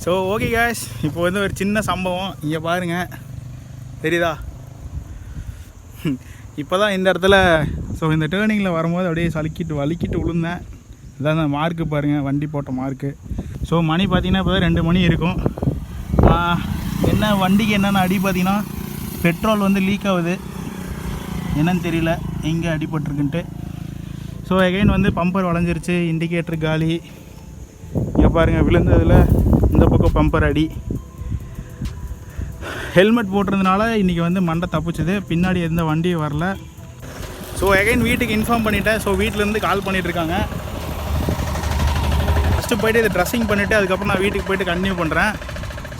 So okay cash, இப்போ வந்து ஒரு சின்ன சம்பவம் இங்கே பாருங்கள், தெரியுதா? இப்போ தான் இந்த இடத்துல ஸோ இந்த டேர்னிங்கில் வரும்போது அப்படியே வலிக்கிட்டு விழுந்தேன். இதான் அந்த மார்க்கு பாருங்கள், வண்டி போட்ட மார்க்கு. ஸோ மணி பார்த்திங்கன்னா இப்போ தான் 2 மணி இருக்கும். என்ன வண்டிக்கு என்னென்ன அடி பார்த்திங்கன்னா, பெட்ரோல் வந்து லீக் ஆகுது, என்னன்னு தெரியல எங்கே அடிபட்டிருக்குன்ட்டு. ஸோ எகைன் வந்து பம்பர் உடஞ்சிருச்சு, இண்டிகேட்டர் காலி. இங்கே பாருங்கள், விழுந்ததில் இந்த பக்கம் பம்பர் அடி. ஹெல்மெட் போட்டிருந்தனால இன்றைக்கி வந்து மண்டை தப்பிச்சுது, பின்னாடி எந்த வண்டியும் வரல. ஸோ எகைன் வீட்டுக்கு இன்ஃபார்ம் பண்ணிவிட்டேன். ஸோ வீட்டிலேருந்து கால் பண்ணிகிட்ருக்காங்க. ஃபஸ்ட்டு போய்ட்டு இது ட்ரெஸ்ஸிங் பண்ணிவிட்டு அதுக்கப்புறம் நான் வீட்டுக்கு போய்ட்டு கண்டினியூ பண்ணுறேன்.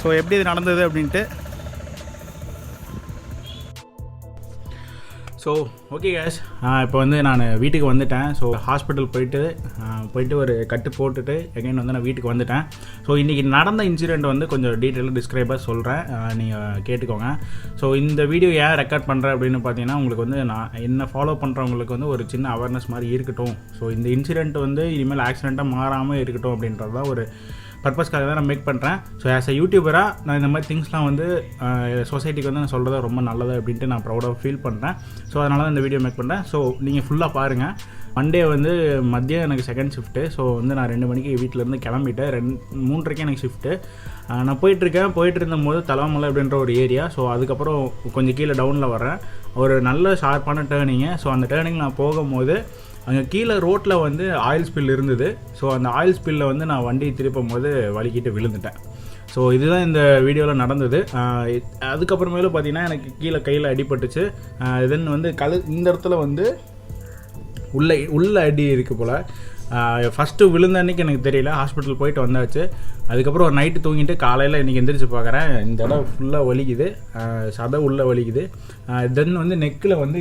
ஸோ எப்படி இது நடந்தது அப்படின்ட்டு. ஸோ ஓகே கேஷ், இப்போ வந்து நான் வீட்டுக்கு வந்துட்டேன். ஸோ ஹாஸ்பிட்டல் போயிட்டு ஒரு கட்டு போட்டுட்டு எகைன் வந்து நான் வீட்டுக்கு வந்துட்டேன். ஸோ இன்றைக்கி நடந்த இன்சிடெண்ட் வந்து கொஞ்சம் டீட்டெயிலாக டிஸ்கிரைபாக சொல்கிறேன், நீங்கள் கேட்டுக்கோங்க. ஸோ இந்த வீடியோ ஏன் ரெக்கார்ட் பண்ணுறேன் அப்படின்னு பார்த்தீங்கன்னா, உங்களுக்கு வந்து நான் என்ன ஃபாலோ பண்ணுறவங்களுக்கு வந்து ஒரு சின்ன அவேர்னஸ் மாதிரி இருக்கட்டும். ஸோ இந்த இன்சிடெண்ட் வந்து இனிமேல் ஆக்சிடெண்ட்டாக மாறாமல் இருக்கட்டும் அப்படின்றது தான் ஒரு பர்பஸ்க்காக தான் நான் மேக் பண்ணுறேன். ஸோ ஆஸ் அ யூடியூபராக நான் இந்த மாதிரி திங்ஸ்லாம் வந்து சொசைட்டிக்கு வந்து நான் சொல்கிறது ரொம்ப நல்லது அப்படின்ட்டு நான் ப்ரௌடாக ஃபீல் பண்ணுறேன். ஸோ அதனால தான் இந்த வீடியோ மேக் பண்ணுறேன். ஸோ நீங்கள் ஃபுல்லாக பாருங்கள். மண்டே வந்து மதியம் எனக்கு செகண்ட் ஷிஃப்ட்டு. ஸோ வந்து நான் 2 மணிக்கு வீட்டிலேருந்து கிளம்பிட்டேன். 3:30 எனக்கு ஷிஃப்ட்டு. நான் போயிட்டு இருந்தபோது தலமலை அப்படின்ற ஒரு ஏரியா. ஸோ அதுக்கப்புறம் கொஞ்சம் கீழே டவுனில் வரேன், ஒரு நல்ல ஷார்ப்பான டேர்னிங்கு. ஸோ அந்த டேர்னிங் நான் போகும்போது அங்கே கீழே ரோட்டில் வந்து ஆயில் ஸ்பில் இருந்தது. ஸோ அந்த ஆயில் ஸ்பில்லில் வந்து நான் வண்டி திருப்பும் போது வலிக்கிட்டு விழுந்துட்டேன். ஸோ இதுதான் இந்த வீடியோவில் நடந்தது. அதுக்கப்புறமேலும் பார்த்திங்கன்னா எனக்கு கீழே கையில் அடிபட்டுச்சு. தென் வந்து இந்த இடத்துல வந்து உள்ள அடி இருக்குது போல். ஃபஸ்ட்டு விழுந்த அன்றைக்கி எனக்கு தெரியல, ஹாஸ்பிட்டல் போயிட்டு வந்தாச்சு. அதுக்கப்புறம் ஒரு நைட்டு தூங்கிட்டு காலையில் இன்றைக்கி எந்திரிச்சு பார்க்குறேன், இந்த இடம் ஃபுல்லாக வலிக்குது, சதை உள்ளே வலிக்குது. தென் வந்து நெக்கில் வந்து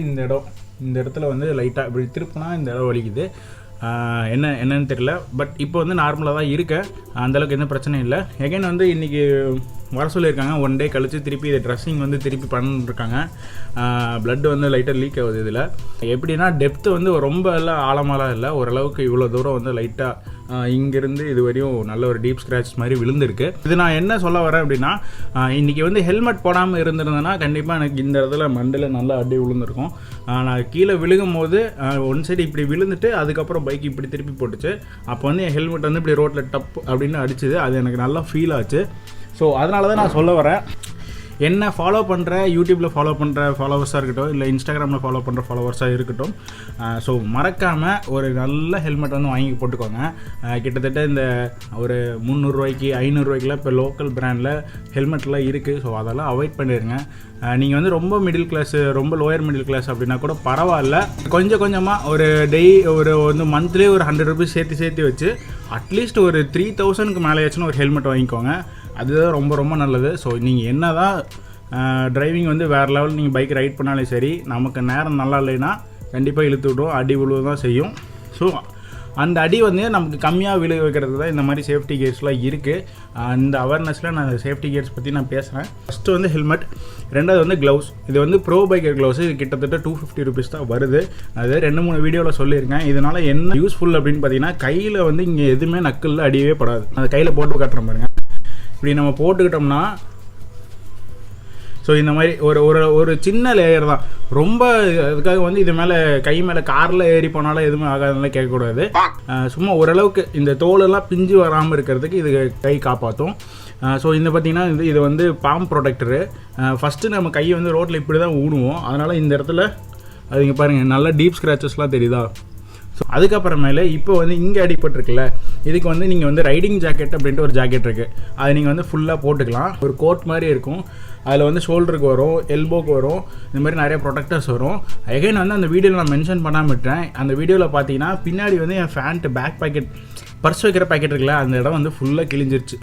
இந்த இடத்துல வந்து லைட்டாக இப்படி திருப்பினா இந்த இடம் வலிக்குது. என்னன்னு தெரியல. பட் இப்போ வந்து நார்மலாக தான் இருக்கேன், அந்தளவுக்கு எந்த பிரச்சனையும் இல்லை. எகைன் வந்து இன்றைக்கி வர சொல்லியிருக்காங்க. 1 டே கழித்து திருப்பி இதை ட்ரெஸ்ஸிங் வந்து திருப்பி பண்ணிருக்காங்க. ப்ளட் வந்து லைட்டாக லீக் ஆகுது. இதில் எப்படின்னா டெப்த்து வந்து ரொம்ப எல்லாம் ஆழமாலாம் இல்லை, ஓரளவுக்கு இவ்வளோ தூரம் வந்து லைட்டாக இங்கேருந்து இது வரையும் நல்ல ஒரு டீப் ஸ்க்ராட்ச் மாதிரி விழுந்திருக்கு. இது நான் என்ன சொல்ல வரேன் அப்படின்னா, இன்றைக்கி வந்து ஹெல்மெட் போடாமல் இருந்திருந்தேன்னா கண்டிப்பாக எனக்கு இந்த இடத்துல மண்டையில் நல்லா அடி விழுந்திருக்கும். நான் கீழே விழுகும் போது ஒன் சைடு இப்படி விழுந்துட்டு அதுக்கப்புறம் பைக் இப்படி திருப்பி போட்டுச்சு. அப்போ வந்து என் ஹெல்மெட் வந்து இப்படி ரோட்டில் டப் அப்படின்னு அடிச்சுது. அது எனக்கு நல்லா ஃபீல் ஆச்சு. ஸோ அதனால தான் நான் சொல்ல வரேன், என்ன ஃபாலோ பண்ணுற யூடியூப்பில் ஃபாலோ பண்ணுற ஃபாலோவர்ஸாக இருக்கட்டும், இல்லை இன்ஸ்டாகிராமில் ஃபாலோ பண்ணுற ஃபாலோவர்ஸாக இருக்கட்டும், ஸோ மறக்காமல் ஒரு நல்ல ஹெல்மெட் வந்து வாங்கி போட்டுக்கோங்க. கிட்டத்தட்ட இந்த ஒரு 300 ரூபாய்க்கு 500 ரூபாய்க்குலாம் இப்போ லோக்கல் பிராண்டில் ஹெல்மெட்லாம் இருக்குது. ஸோ அதெல்லாம் அவாய்ட் பண்ணிடுங்க. நீங்கள் வந்து ரொம்ப மிடில் கிளாஸு, ரொம்ப லோயர் மிடில் கிளாஸ் அப்படின்னா கூட பரவாயில்ல, கொஞ்சம் கொஞ்சமாக ஒரு வந்து மந்த்லி ஒரு 100 ருபீஸ் சேர்த்து வச்சு அட்லீஸ்ட் ஒரு 3000க்கு மேலேயாச்சுன்னு ஒரு ஹெல்மெட் வாங்கிக்கோங்க. அதுதான் ரொம்ப ரொம்ப நல்லது. ஸோ நீங்கள் என்ன தான் டிரைவிங் வந்து வேறு லெவல் நீங்கள் பைக் ரைட் பண்ணாலும் சரி, நமக்கு நேரம் நல்லா இல்லைன்னா கண்டிப்பாக இழுத்து விடும், அடி விழுவு தான் செய்யும். ஸோ அந்த அடி வந்து நமக்கு கம்மியாக விழுக வைக்கிறதுக்கு தான் இந்த மாதிரி சேஃப்டி கியர்ஸ்லாம் இருக்குது. இந்த அவேர்னஸில் நான் சேஃப்டி கியர்ஸ் பற்றி நான் பேசுகிறேன். ஃபஸ்ட்டு வந்து ஹெல்மெட், ரெண்டாவது வந்து க்ளவுஸ். இது வந்து ப்ரோ பைக்கர் க்ளவுஸ். இது கிட்டத்தட்ட 250 ருபீஸ் தான் வருது. அது 2-3 வீடியோவில் சொல்லியிருக்கேன். இதனால் என்ன யூஸ்ஃபுல் அப்படின்னு பார்த்தீங்கன்னா, கையில் வந்து இங்கே எதுவுமே நக்கலில் அடியவே படாது. அது கையில் போட்டு காட்டுற பாருங்க, இப்படி நம்ம போட்டுக்கிட்டோம்னா ஸோ இந்த மாதிரி ஒரு சின்ன லேயர் தான், ரொம்ப அதுக்காக வந்து இது மேலே கை மேலே காரில் ஏறி போனாலும் எதுவுமே ஆகாதனால கேட்கக்கூடாது. சும்மா ஓரளவுக்கு இந்த தோலெல்லாம் பிஞ்சு வராமல் இருக்கிறதுக்கு இது கை காப்பாற்றும். ஸோ இந்த பார்த்திங்கன்னா இது வந்து பாம் ப்ரொடெக்டரு. ஃபஸ்ட்டு நம்ம கையை வந்து ரோட்டில் இப்படி தான் ஊடுவோம், அதனால் இந்த இடத்துல அது இங்கே பாருங்கள் நல்லா டீப் ஸ்க்ராச்சஸ்லாம் தெரியுதா. ஸோ அதுக்கப்புறமேலே இப்போ வந்து இங்கே அடிபட்டிருக்குல்ல, இதுக்கு வந்து நீங்கள் வந்து ரைடிங் ஜாக்கெட் அப்படின்ட்டு ஒரு ஜாக்கெட் இருக்குது. அதை நீங்கள் வந்து ஃபுல்லாக போட்டுக்கலாம். ஒரு கோட் மாதிரி இருக்கும், அதில் வந்து ஷோல்டருக்கு வரும், எல்போக்கு வரும், இந்த மாதிரி நிறைய ப்ரொடெக்டர்ஸ் வரும். எகைன் வந்து அந்த வீடியோவில் நான் மென்ஷன் பண்ணாமல் விட்டேன். அந்த வீடியோவில் பார்த்தீங்கன்னா பின்னாடி வந்து என் ஃபேண்ட்டு பேக் பாக்கெட், பர்ஸ் வைக்கிற பாக்கெட் இருக்குல்ல, அந்த இடம் வந்து ஃபுல்லாக கிழிஞ்சிருச்சு.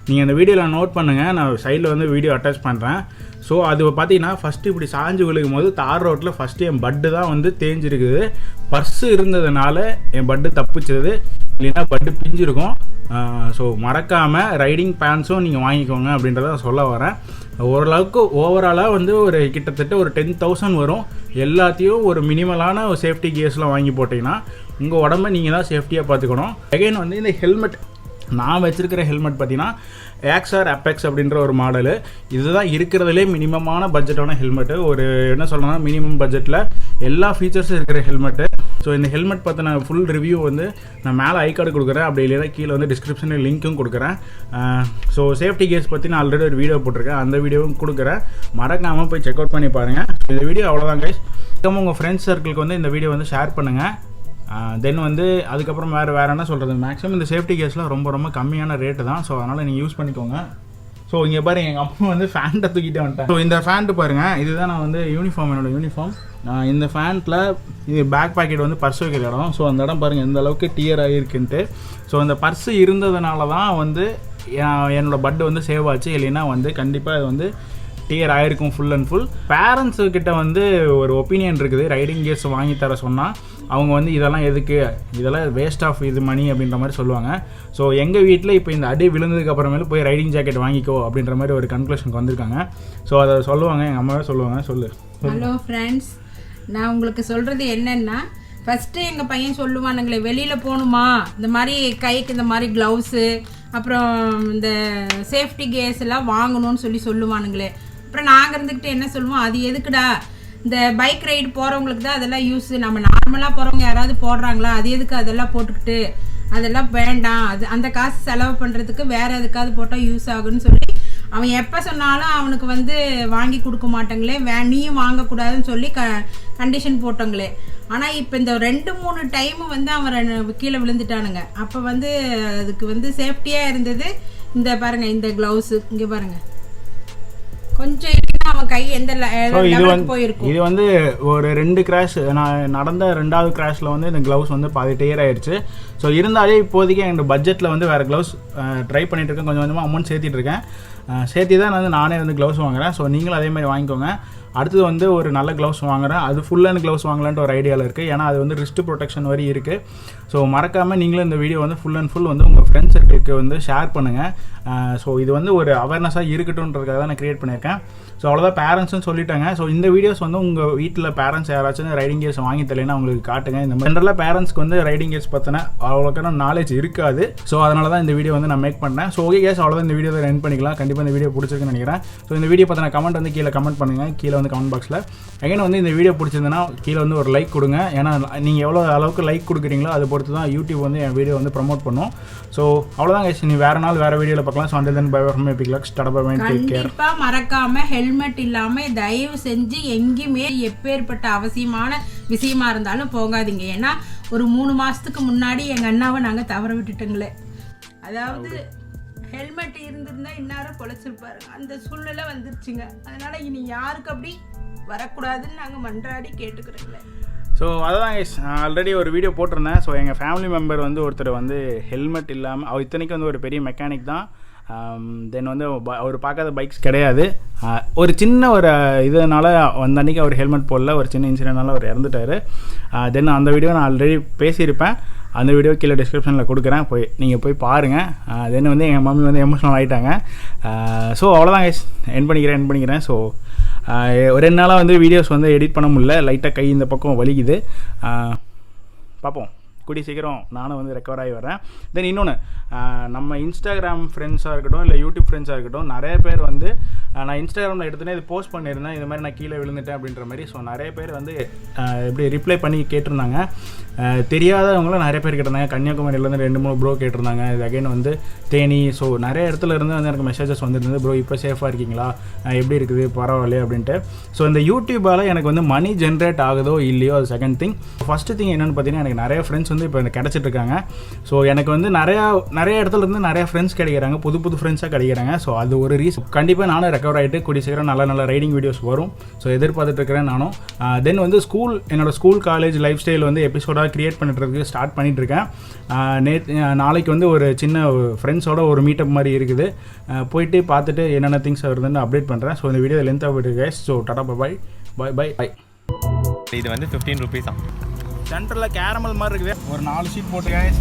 நீங்கள் அந்த வீடியோவில் நோட் பண்ணுங்கள், நான் சைடில் வந்து வீடியோ அட்டாச் பண்ணுறேன். ஸோ அது பார்த்தீங்கன்னா ஃபஸ்ட்டு இப்படி சாஞ்சு விழுகும் போது தார் ரோட்டில் ஃபஸ்ட்டு என் பட்டு தான் வந்து தேஞ்சிருக்குது. பர்ஸு இருந்ததுனால என் பட்டு தப்பிச்சது, இல்லைன்னா பட்டு பிஞ்சிருக்கும். ஸோ மறக்காமல் ரைடிங் பேண்ட்ஸும் நீங்கள் வாங்கிக்கோங்க அப்படின்றத சொல்ல வரேன். ஓரளவுக்கு ஓவராலாக வந்து ஒரு கிட்டத்தட்ட ஒரு 10,000 வரும். எல்லாத்தையும் ஒரு மினிமலான ஒரு சேஃப்டி கியர்ஸ்லாம் வாங்கி போட்டிங்கன்னா உங்கள் உடம்பை நீங்கள் தான் சேஃப்டியாக பார்த்துக்கணும். அகைன் வந்து இந்த ஹெல்மெட், நான் வச்சுருக்கிற ஹெல்மெட் பார்த்தீங்கன்னா AXR அபெக்ஸ் அப்படின்ற ஒரு மாடலு. இதுதான் இருக்கிறதுலே மினிமமான பட்ஜெட்டான ஹெல்மெட்டு. ஒரு என்ன சொல்லணும்னா மினிமம் பட்ஜெட்டில் எல்லா ஃபீச்சர்ஸும் இருக்கிற ஹெல்மெட்டு. ஸோ இந்த ஹெல்மெட் பற்றின ஃபுல் ரிவ்யூ வந்து நான் மேலே ஐ கார்டு கொடுக்குறேன், அப்படி இல்லைனா கீழே வந்து டிஸ்கிரிப்ஷனில் லிங்க்கும் கொடுக்குறேன். ஸோ சேஃப்டி கேர்ஸ் பற்றி நான் ஆல்ரெடி ஒரு வீடியோ போட்டிருக்கேன், அந்த வீடியோவும் கொடுக்குறேன். மறக்காமல் போய் செக் அவுட் பண்ணி பாருங்கள். இந்த வீடியோ அவ்வளோதான் கைஸ். உங்கள் ஃப்ரெண்ட்ஸ் சர்க்கிளுக்கு வந்து இந்த வீடியோ வந்து ஷேர் பண்ணுங்கள். தென் வந்து அதுக்கப்புறம் வேறு என்ன சொல்கிறது, மேக்ஸிமம் இந்த சேஃப்டி கேர்ஸ்லாம் ரொம்ப கம்மியான ரேட்டு தான். ஸோ அதனால் நீங்கள் யூஸ் பண்ணிக்கோங்க. ஸோ இங்கே பாருங்கள், எங்கள் அம்மா வந்து ஃபேண்ட்டை தூக்கிட்டே வந்துட்டேன். ஸோ இந்த ஃபேண்ட்டு பாருங்கள், இதுதான் நான் வந்து யூனிஃபார்ம், என்னோடய யூனிஃபார்ம். இந்த ஃபேண்ட்டில் இது பேக் பாக்கெட் வந்து பர்ஸ் வைக்கிற இடம். ஸோ அந்த இடம் பாருங்கள் எந்த அளவுக்கு டியர் ஆகிருக்குன்ட்டு. ஸோ அந்த பர்ஸு இருந்ததுனால தான் வந்து என்னோடய பட்டு வந்து சேவ் ஆச்சு. இல்லைன்னா வந்து கண்டிப்பாக இது வந்து டியர் ஆகிருக்கும் ஃபுல் அண்ட் ஃபுல். பேரண்ட்ஸுக்கிட்ட வந்து ஒரு ஒப்பீனியன் இருக்குது, ரைடிங் கியர்ஸ் வாங்கி தர சொன்னால் அவங்க வந்து இதெல்லாம் எதுக்கு, இதெல்லாம் வேஸ்ட் ஆஃப் இது மணி அப்படின்ற மாதிரி சொல்லுவாங்க. ஸோ எங்கள் வீட்டில் இப்போ இந்த அடி விழுந்ததுக்கு அப்புறமேல போய் ரைடிங் ஜாக்கெட் வாங்கிக்கோ அப்படின்ற மாதிரி ஒரு கன்க்ளூஷனுக்கு வந்திருக்காங்க. ஸோ அதை சொல்லுவாங்க, எங்கள் அம்மாவே சொல்லுவாங்க. சொல்லு. ஹலோ ஃப்ரெண்ட்ஸ், நான் உங்களுக்கு சொல்கிறது என்னென்னா, ஃபஸ்ட்டு எங்கள் பையன் சொல்லுவானுங்களே வெளியில் போகணுமா இந்த மாதிரி கைக்கு இந்த மாதிரி க்ளவுஸு அப்புறம் இந்த சேஃப்டி கேர்ஸ் எல்லாம் வாங்கணும்னு சொல்லுவானுங்களே. அப்புறம் நாங்கள் இருந்துக்கிட்டு என்ன சொல்லுவோம், அது எதுக்குடா, இந்த பைக் ரைடு போகிறவங்களுக்கு தான் அதெல்லாம் யூஸ், நம்ம நார்மலாக போகிறவங்க யாராவது போடுறாங்களா, அது எதுக்கு அதெல்லாம் போட்டுக்கிட்டு, அதெல்லாம் வேண்டாம், அது அந்த காசு செலவு பண்ணுறதுக்கு வேறு எதுக்காவது போட்டால் யூஸ் ஆகுன்னு சொல்லி அவன் எப்போ சொன்னாலும் அவனுக்கு வந்து வாங்கி கொடுக்க மாட்டாங்களே, நீயும் வாங்கக்கூடாதுன்னு சொல்லி கண்டிஷன் போட்டாங்களே. ஆனால் இப்போ இந்த 2-3 டைமு வந்து அவன் கீழே விழுந்துட்டானுங்க. அப்போ வந்து அதுக்கு வந்து சேஃப்டியாக இருந்தது இந்த பாருங்கள், இந்த க்ளவுஸு இங்கே பாருங்கள், கொஞ்சம் அவன் கை எந்த போயிருக்கும். இது வந்து ஒரு 2 கிராஷ், நான் நடந்த 2வது கிராஷில் வந்து இந்த க்ளவுஸ் வந்து பாதி டயர் ஆயிடுச்சு. ஸோ இருந்தாலே இப்போதைக்கு எங்கள் பட்ஜெட்டில் வந்து வேறு க்ளவுஸ் ட்ரை பண்ணிகிட்டு இருக்கேன். கொஞ்சமாக அமௌண்ட் சேர்த்திட்டு இருக்கேன். சேர்த்தி தான் நானே வந்து க்ளவுஸ் வாங்குறேன். ஸோ நீங்களும் அதே மாதிரி வாங்கிக்கோங்க. அடுத்தது வந்து ஒரு நல்ல க்ளவுஸ் வாங்குறேன், அது ஃபுல் அண்ட் க்ளவுஸ் வாங்கலான்ட்டு ஒரு ஐடியாவில் இருக்குது. ஏன்னா அது வந்து ரிஸ்ட் ப்ரொடெக்ஷன் வரை இருக்குது. ஸோ மறக்காமல் நீங்களும் இந்த வீடியோ வந்து ஃபுல் அண்ட் ஃபுல் வந்து உங்கள் ஃப்ரெண்ட்ஸ் சர்க்கிளுக்கு வந்து ஷேர் பண்ணுங்கள். ஸோ இது வந்து ஒரு அவேர்னஸாக இருக்கட்டும்ன்றதுக்காக தான் நான் க்ரியேட் பண்ணியிருக்கேன். ஸோ அவ்வளோதான், பேரண்ட்ஸும் சொல்லிட்டாங்க. ஸோ இந்த வீடியோஸ் வந்து உங்கள் வீட்டில் பேரண்ட்ஸ் யாராச்சும் ரைடிங் கேர்ஸ் வாங்கி தரலைன்னா அவங்களுக்கு காட்டுங்க. இந்த ஜென்ரலாக பேரண்ட்ஸ்க்கு வந்து ரைடிங் கேர்ஸ் பற்றின அவ்வளோக்கான நாலேஜ் இருக்காது. ஸோ அதனால தான் இந்த வீடியோ வந்து நான் மேக் பண்ணேன். ஸோ ஓகே கேஸ், அவ்வளோதான், இந்த வீடியோ தான் எண்ட் பண்ணிக்கலாம். கண்டிப்பாக இந்த வீடியோ பிடிச்சிருக்குன்னு நினைக்கிறேன். ஸோ இந்த வீடியோ பற்றின கமெண்ட் வந்து கீழே கமெண்ட் பண்ணுங்கள், கீழே வந்து கமெண்ட் பாக்ஸில். அகைன் வந்து இந்த வீடியோ பிடிச்சிருந்ததுன்னா கீழே வந்து ஒரு லைக் கொடுங்க. ஏன்னா நீங்கள் எவ்வளோ அளவுக்கு லைக் கொடுக்குறீங்களோ அதை பொறுத்து தான் யூடியூப் வந்து என் வீடியோ வந்து ப்ரமோட் பண்ணும். ஸோ அவ்வளோதான் கைஸ், நீ வேறு நாள் வேறு வீடியோவில் பார்க்கலாம். So until then by from APK Vlogs. கண்டிப்பாக மறக்காமல் ஹெல்மெட் இல்லாமல் தயவு செஞ்சு எங்கேயுமே எப்பேற்பட்ட அவசியமான விஷயமா இருந்தாலும் போகாதீங்க. ஏன்னா ஒரு 3 மாதத்துக்கு முன்னாடி எங்கள் அண்ணாவை நாங்கள் தவற விட்டுட்டோங்களே. அதாவது ஹெல்மெட் இருந்திருந்தா இந்நேரம் பொழைச்சிருப்பாரு, அந்த சூழ்நிலை வந்துருச்சுங்க. அதனால இனி யாருக்கு அப்படி வரக்கூடாதுன்னு நாங்கள் மன்றாடி கேட்டுக்கிறோங்களே. ஸோ அதான் ஆல்ரெடி ஒரு வீடியோ போட்டிருந்தேன். ஸோ எங்கள் ஃபேமிலி மெம்பர் வந்து ஒருத்தர் வந்து ஹெல்மெட் இல்லாமல், அவர் இத்தனைக்கு வந்து ஒரு பெரிய மெக்கானிக் தான். தென் வந்து அவர் பார்க்காத பைக்ஸ் கிடையாது. ஒரு சின்ன ஒரு இதனால் அந்த அன்றைக்கி அவர் ஹெல்மெட் போடல, ஒரு சின்ன இன்சிடென்ட்னால அவர் இறந்துட்டார். தென் அந்த வீடியோ நான் ஆல்ரெடி பேசியிருப்பேன், அந்த வீடியோ கீழே டிஸ்கிரிப்ஷனில் கொடுக்குறேன், நீங்கள் போய் பாருங்கள். தென் வந்து எங்கள் மம்மி வந்து எமோஷனல் ஆகிட்டாங்க. ஸோ அவ்வளோதான் கைஸ், என் பண்ணிக்கிறேன். ஸோ ஒரு 2 நாளாக வந்து வீடியோஸ் வந்து எடிட் பண்ண முடியல, லைட்டாக கை இந்த பக்கம் வலிக்குது. பார்ப்போம், கூடிய சீக்கிரம் நானும் வந்து ரெக்கவர் ஆகி வரேன். தென் இன்னொன்று, நம்ம இன்ஸ்டாகிராம் ஃப்ரெண்ட்ஸாக இருக்கட்டும் இல்லை யூடியூப் ஃப்ரெண்ட்ஸாக இருக்கட்டும், நிறைய பேர் வந்து நான் இன்ஸ்டாகிராமில் எடுத்துனே இது போஸ்ட் பண்ணியிருந்தேன், இது மாதிரி நான் கீழே விழுந்துட்டேன் அப்படின்ற மாதிரி. ஸோ நிறைய பேர் வந்து எப்படி ரிப்ளை பண்ணி கேட்டிருந்தாங்க. தெரியாதவங்களும் நிறைய பேர் கேட்டிருந்தாங்க. கன்னியாகுமரியிலேருந்து 2-3 ப்ரோ கேட்டிருந்தாங்க. இது அகைன் வந்து தேனி, ஸோ நிறைய இடத்துல இருந்து வந்து எனக்கு மெசேஜஸ் வந்துருந்தது, ப்ரோ இப்போ சேஃபாக இருக்கீங்களா, எப்படி இருக்குது, பரவாயில்லையே அப்படின்ட்டு. ஸோ இந்த யூடியூப்பால் எனக்கு வந்து மணி ஜென்ரேட் ஆகுதோ இல்லையோ அது செகண்ட் திங். ஃபஸ்ட்டு திங் என்னென்னு பார்த்தீங்கன்னா, எனக்கு நிறைய ஃப்ரெண்ட்ஸ் வந்து இப்போ எனக்கு கிடச்சிட்ருக்காங்க. ஸோ எனக்கு வந்து நிறைய இடத்துல இருந்து நிறைய ஃப்ரெண்ட்ஸ் கிடைக்கிறாங்க, புது ஃப்ரெண்ட்ஸாக கிடைக்கிறாங்க. ஸோ அது ஒரு ரீசன். கண்டிப்பாக நானும் ரெக்கவர் ஆகிட்டு கூடிய சீக்கிரம் நல்ல ரைடிங் வீடியோஸ் வரும். ஸோ எதிர்பார்த்துட்டு இருக்கிறேன் நானும். தென் வந்து என்னோடய ஸ்கூல் காலேஜ் லைஃப் ஸ்டைல் வந்து எபிசோடாக க்ரியேட் பண்ணிட்டுருக்கு, ஸ்டார்ட் பண்ணிகிட்ருக்கேன். நாளைக்கு வந்து ஒரு சின்ன ஃப்ரெண்ட்ஸோட ஒரு மீட்டப் மாதிரி இருக்குது, போயிட்டு பார்த்துட்டு என்னென்ன திங்ஸ் வருதுன்னு அப்டேட் பண்ணுறேன். ஸோ இந்த வீடியோ லென்த்தாக போயிட்டு கைஸ். So tata bye. இது வந்து 15 rupees தான். சென்டரில் கேரமல் மாதிரி இருக்குது, ஒரு 4 ஷீட் போட்டு கைஸ்.